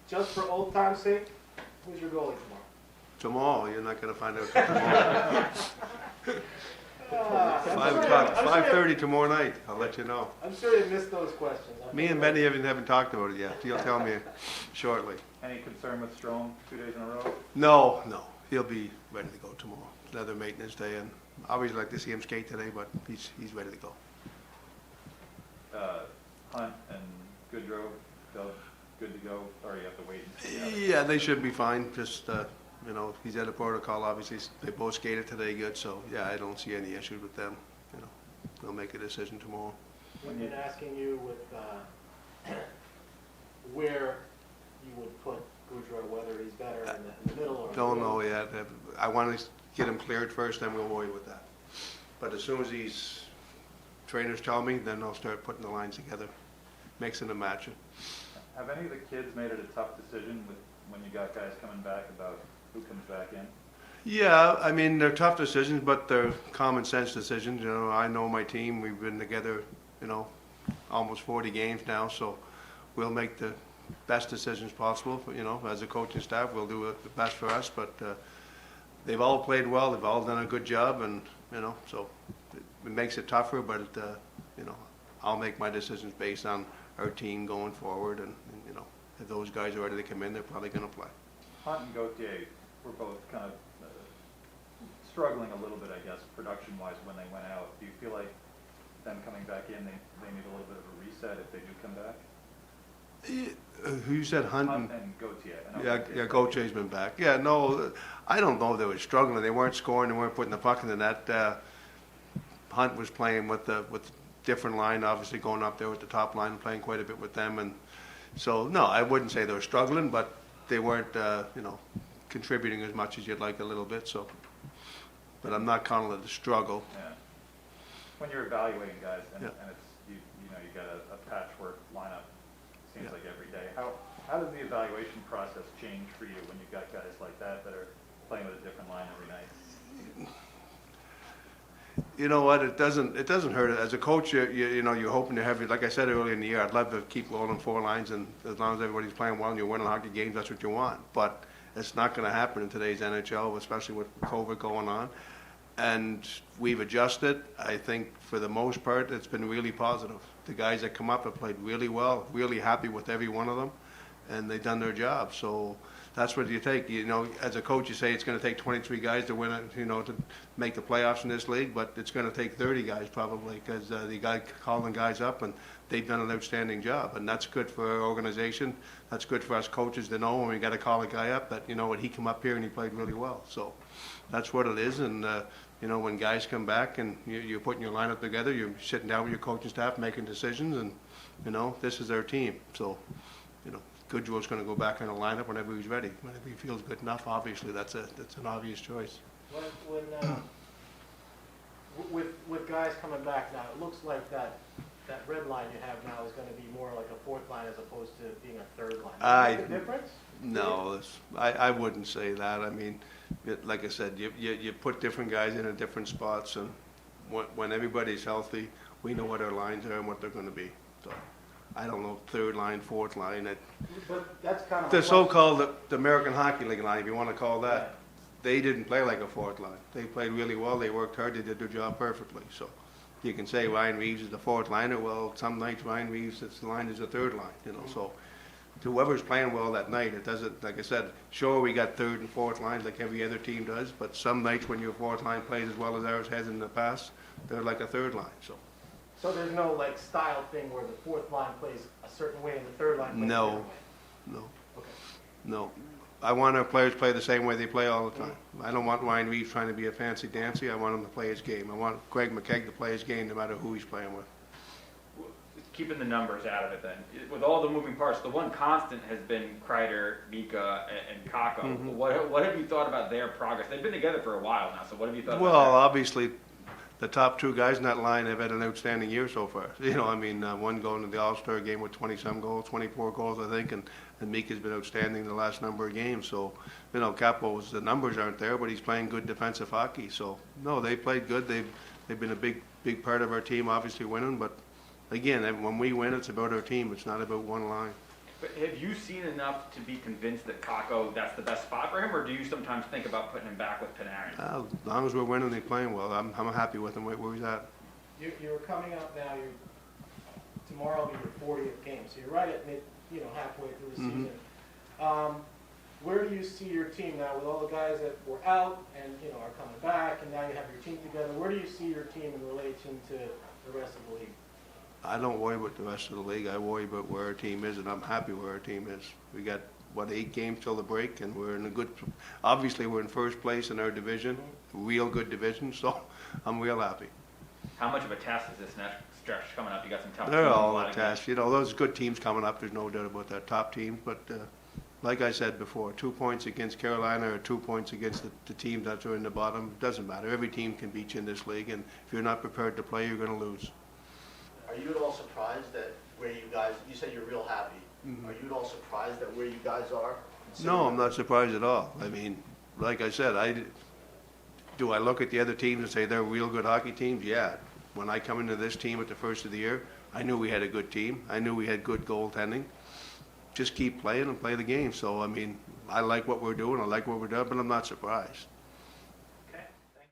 just for old time's sake, who's your goalie Tomorrow, you're not going to find out till tomorrow. 5 o'clock, I'm sure 5:30 tomorrow night. I'll let you know. I'm sure you missed those questions. Me and Benny haven't talked about it yet. He'll tell me shortly. Any concern with Strome 2 days in a row? No. He'll be ready to go tomorrow. Another maintenance day, and I always like to see him skate today, but he's ready to go. Hunt and Goodrow, they'll good to go, or you have to wait and see? Yeah, they should be fine. Just, he's at a protocol, obviously. They both skated today good, so, yeah, I don't see any issues with them. They'll make a decision tomorrow. We've been asking you with where you would put Goudreau, whether he's better in the middle or Don't know yet. I want to get him cleared first, then we'll worry with that. But as soon as these trainers tell me, then I'll start putting the lines together, mixing and matching. Have any of the kids made it a tough decision when you got guys coming back about who comes back in? Yeah, I mean, they're tough decisions, but they're common sense decisions. I know my team. We've been together, almost 40 games now, so we'll make the best decisions possible. As a coaching staff, we'll do the best for us, but they've all played well. They've all done a good job, and, so it makes it tougher, but, I'll make my decisions based on our team going forward, and if those guys are ready to come in, they're probably going to play. Hunt and Gauthier were both kind of struggling a little bit, I guess, production-wise when they went out. Do you feel like them coming back in, they need a little bit of a reset if they do come back? Who said Hunt? Hunt and Gauthier. Yeah, Gautier's been back. Yeah, no, I don't know if they were struggling. They weren't scoring. They weren't putting the puck in the net. Hunt was playing with different line, obviously going up there with the top line and playing quite a bit with them. And so, no, I wouldn't say they were struggling, but they weren't, contributing as much as you'd like a little bit. So, but I'm not calling it a struggle. Yeah. When you're evaluating guys, and Yeah. it's you got a patchwork lineup, seems Yeah. like every day. How does the evaluation process change for you when you've got guys like that are playing with a different line every night? You know what? It doesn't hurt. As a coach, you're hoping to have, like I said earlier in the year, I'd love to keep rolling 4 lines, and as long as everybody's playing well and you're winning hockey games, that's what you want. But it's not going to happen in today's NHL, especially with COVID going on. And we've adjusted. I think for the most part, it's been really positive. The guys that come up have played really well, really happy with every one of them, and they've done their job. So that's what you take. As a coach, you say it's going to take 23 guys to win it, to make the playoffs in this league, but it's going to take 30 guys probably, because the guy calling guys up, and they've done an outstanding job, and that's good for our organization. That's good for us coaches to know when we got to call a guy up that, he come up here and he played really well. So that's what it is, and when guys come back and you're putting your lineup together, you're sitting down with your coaching staff making decisions, and this is our team. So Goodrow's going to go back in the lineup whenever he's ready. Whenever he feels good enough, obviously that's an obvious choice. With guys coming back now, it looks like that red line you have now is going to be more like a fourth line as opposed to being a third line. Does it make a difference? No, I wouldn't say that. I mean, like I said, you put different guys in at different spots, and when everybody's healthy, we know what our lines are and what they're going to be. So I don't know, third line, fourth line. But that's kind of The so-called the American Hockey League line, if you want to call that. Right. They didn't play like a fourth line. They played really well. They worked hard. They did their job perfectly. So you can say Ryan Reeves is the fourth liner. Well, some nights Ryan Reeves' line is the third line. So whoever's playing well that night, it doesn't. Like I said, sure we got third and fourth lines like every other team does. But some nights when your fourth line plays as well as ours has in the past, they're like a third line. So there's no style thing where the fourth line plays a certain way and the third line plays a No. different way? Okay. No. I want our players to play the same way they play all the time. I don't want Ryan Reeves trying to be a fancy-dancy. I want him to play his game. I want Craig McKegg to play his game no matter who he's playing with. Keeping the numbers out of it then, with all the moving parts, the one constant has been Kreider, Mika, and Kakko. Mm-hmm. What have you thought about their progress? They've been together for a while now, so what have you thought Well, about that? obviously, the top 2 guys in that line have had an outstanding year so far. One going to the All-Star game with 20-some goals, 24 goals, I think, and Mika's been outstanding the last number of games. So, Capo's, the numbers aren't there, but he's playing good defensive hockey. So, no, they played good. They've been a big part of our team, obviously winning. But, again, when we win, it's about our team. It's not about one line. But have you seen enough to be convinced that Kako, that's the best spot for him, or do you sometimes think about putting him back with Panarin? As long as we're winning and playing well, I'm happy with him where he's at. You're coming up now, tomorrow will be your 40th game, so you're right at halfway through the Mhm. season. Where do you see your team now with all the guys that were out and, are coming back, and now you have your team together? Where do you see your team in relation to the rest of the league? I don't worry about the rest of the league. I worry about where our team is, and I'm happy where our team is. We got, 8 games till the break, and we're in a good, obviously, we're in first place in our division, real good division, so I'm real happy. How much of a test is this next stretch coming up? You got some tough They're teams, all lot a of test. Those good teams coming up, there's no doubt about that, top teams, but like I said before, 2 points against Carolina or 2 points against the teams that are in the bottom, doesn't matter. Every team can beat you in this league, and if you're not prepared to play, you're going to lose. Are you at all surprised that where you guys, you said you're real happy. Are you at all surprised at where you guys are? No, I'm not surprised at all. I mean, like I said, do I look at the other teams and say they're real good hockey teams? Yeah. When I come into this team at the first of the year, I knew we had a good team. I knew we had good goaltending. Just keep playing and play the game. So, I mean, I like what we're doing. I like what we're doing, but I'm not surprised.